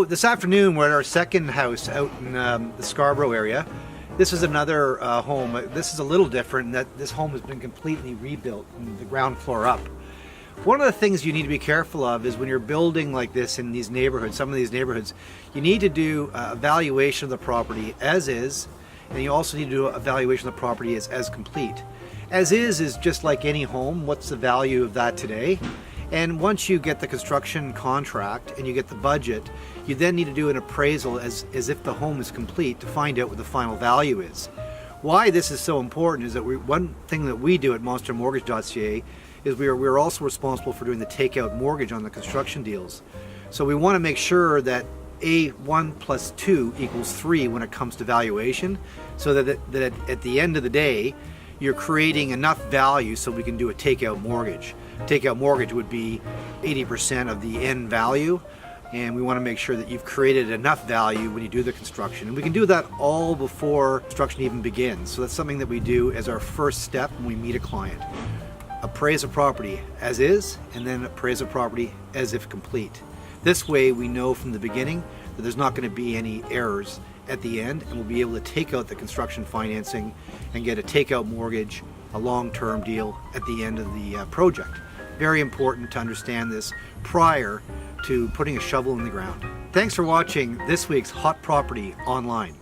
So this afternoon we're at our second house out in the Scarborough area. This is another home. This is a little different in that this home has been completely rebuilt from the ground floor up. One of the things you need to be careful of is when you're building like this in these neighborhoods, some of these neighborhoods, you need to do a valuation of the property as is, and you also need to do a valuation of the property as complete. As is just like any home. What's the value of that today? And once you get the construction contract and you get the budget, you then need to do an appraisal as if the home is complete to find out what the final value is. Why this is so important is that one thing that we do at MonsterMortgage.ca is we're also responsible for doing the takeout mortgage on the construction deals. So we want to make sure that 1 plus 2 equals 3 when it comes to valuation, so that at the end of the day, you're creating enough value so we can do a takeout mortgage. Takeout mortgage would be 80% of the end value, and we want to make sure that you've created enough value when you do the construction. And we can do that all before construction even begins. So that's something that we do as our first step when we meet a client. Appraise a property as is, and then appraise a property as if complete. This way we know from the beginning that there's not going to be any errors at the end, and we'll be able to take out the construction financing and get a takeout mortgage, a long-term deal at the end of the project. Very important to understand this prior to putting a shovel in the ground. Thanks for watching this week's Hot Property Online.